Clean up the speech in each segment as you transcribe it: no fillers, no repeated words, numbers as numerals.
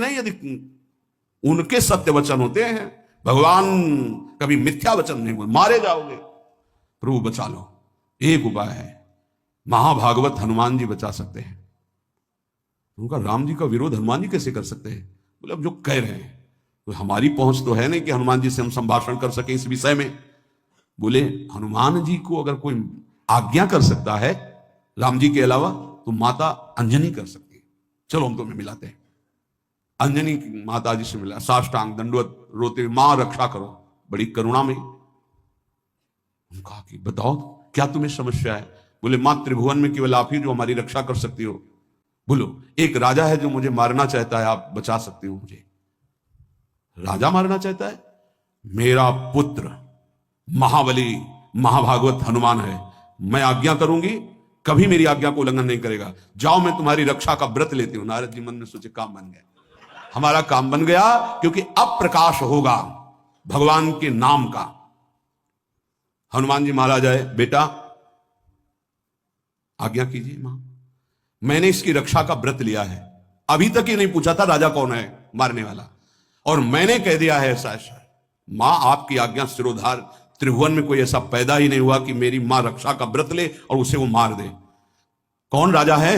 नहीं, यदि उनके सत्य वचन होते हैं, भगवान कभी मिथ्या वचन नहीं बोल, मारे जाओगे, प्रभु बचा लो। एक उपाय है, महाभागवत हनुमान जी बचा सकते हैं। उनका राम जी का विरोध हनुमान जी कैसे कर सकते हैं? बोले अब जो कह रहे हैं तो हमारी पहुंच तो है नहीं कि हनुमान जी से हम संभाषण कर सके इस विषय में। बोले हनुमान जी को अगर कोई आज्ञा कर सकता है राम जी के अलावा तो माता अंजनी कर सकती है। चलो हम तुम्हें मिलाते हैं। अंजनी माता जी से मिला, साष्टांग दंडवत रोते, मां रक्षा करो, बड़ी करुणा में। कहा कि बताओ क्या तुम्हें समस्या है? बोले मां त्रिभुवन में केवल आप ही जो हमारी रक्षा कर सकती हो। बोलो एक राजा है जो मुझे मारना चाहता है, आप बचा सकती हो मुझे? राजा मारना चाहता है? मेरा पुत्र महाबली महाभागवत हनुमान है, मैं आज्ञा करूंगी, कभी मेरी आज्ञा को उल्लंघन नहीं करेगा। जाओ मैं तुम्हारी रक्षा का व्रत लेती हूं। नारद जी मन में सोचे काम बन गया, हमारा काम बन गया, क्योंकि अब प्रकाश होगा भगवान के नाम का। हनुमान जी महाराज आए, बेटा आज्ञा कीजिए मां, मैंने इसकी रक्षा का व्रत लिया है। अभी तक ही नहीं पूछा था राजा कौन है मारने वाला, और मैंने कह दिया है ऐसा ऐसा। मां आपकी आज्ञा सिरोधार, त्रिभुवन में कोई ऐसा पैदा ही नहीं हुआ कि मेरी मां रक्षा का व्रत ले और उसे वो मार दे। कौन राजा है?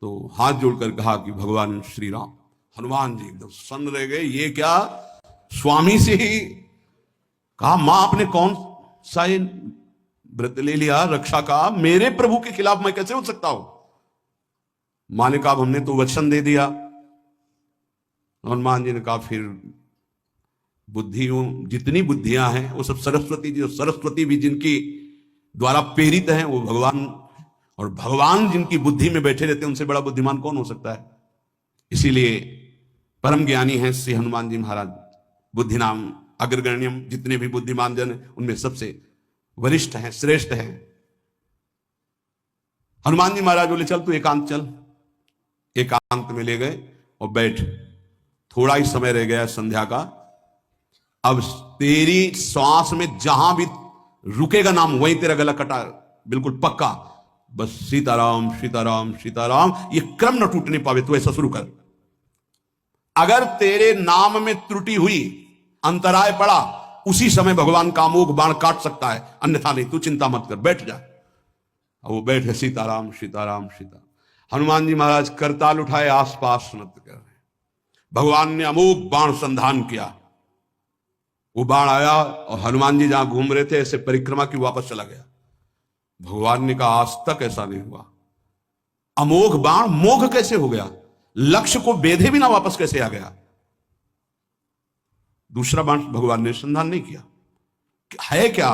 तो हाथ जोड़कर कहा कि भगवान श्री राम। हनुमान जी एकदम सन्न रह गए, ये क्या स्वामी से ही कहा, मां आपने कौन सा व्रत ले लिया रक्षा का? मेरे प्रभु के खिलाफ मैं कैसे हो सकता हूं? मां ने कहा हमने तो वचन दे दिया। हनुमान जी ने कहा फिर बुद्धियों जितनी बुद्धियां हैं वो सब सरस्वती जी, सरस्वती भी जिनकी द्वारा प्रेरित हैं वो भगवान, और भगवान जिनकी बुद्धि में बैठे रहते हैं उनसे बड़ा बुद्धिमान कौन हो सकता है? इसीलिए परम ज्ञानी हैं श्री हनुमान जी महाराज। बुद्धि नाम अग्रगण्यम, जितने भी बुद्धिमान जन उनमें सबसे वरिष्ठ हैं, श्रेष्ठ हैं। हनुमान जी महाराज बोले चल तू एकांत चल। एकांत में ले गए और बैठ, थोड़ा ही समय रह गया संध्या का। अब तेरी श्वास में जहां भी रुकेगा नाम वहीं तेरा गला कटा, बिल्कुल पक्का। बस सीताराम सीताराम सीताराम, ये क्रम न टूटने पावे, तो ऐसा शुरू कर। अगर तेरे नाम में त्रुटि हुई, अंतराय पड़ा, उसी समय भगवान का अमोघ बाण काट सकता है, अन्यथा नहीं। तू चिंता मत कर, बैठ जा। अब वो बैठे, सीताराम सीताराम सीताराम। हनुमान जी महाराज करताल उठाए, आसपास नृत्य कर रहे। भगवान ने अमोघ बाण संधान किया, वो बाण आया और हनुमान जी जहां घूम रहे थे ऐसे परिक्रमा की वापस चला गया। भगवान ने कहा आज तक ऐसा नहीं हुआ, अमोघ बाण मोघ कैसे हो गया? लक्ष्य को बेधे भी ना वापस कैसे आ गया? दूसरा बाण भगवान ने संधान नहीं किया। है क्या?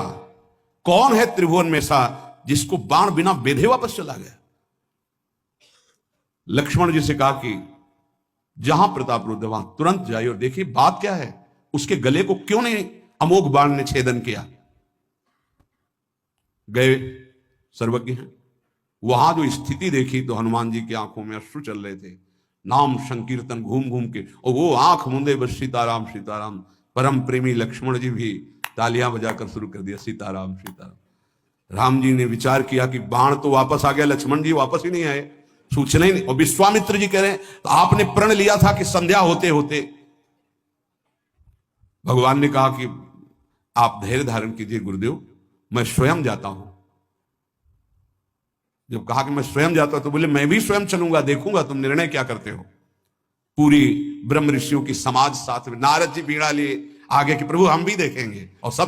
कौन है त्रिभुवन में ऐसा जिसको बाण बिना बेधे वापस चला गया? लक्ष्मण जी से कहा कि जहां प्रताप रुद्र वहां तुरंत जाइए और देखिए बात क्या है, उसके गले को क्यों नहीं अमोघ बाण ने छेदन किया। गए, सर्वज्ञ हैं। वहां जो स्थिति देखी तो हनुमान जी की आंखों में अश्रु चल रहे थे। नाम संकीर्तन घूम घूम के, और वो आंख मूंदे बस सीताराम सीताराम। परम प्रेमी लक्ष्मण जी भी तालियां बजाकर शुरू कर दिया, सीताराम सीताराम। राम जी ने विचार किया कि बाण तो वापस आ गया, लक्ष्मण जी वापस ही नहीं आए, सूचना ही नहीं। और विश्वामित्र जी कह रहे हैं तो आपने प्रण लिया था कि संध्या होते होते। भगवान ने कहा कि आप धैर्य धारण कीजिए गुरुदेव, मैं स्वयं जाता हूं। जब कहा कि मैं स्वयं जाता हूं तो बोले मैं भी स्वयं चलूंगा, देखूंगा तुम निर्णय क्या करते हो। पूरी ब्रह्म ऋषियों की समाज साथ में, नारद जी बीड़ा लिए आगे कि प्रभु हम भी देखेंगे, और सब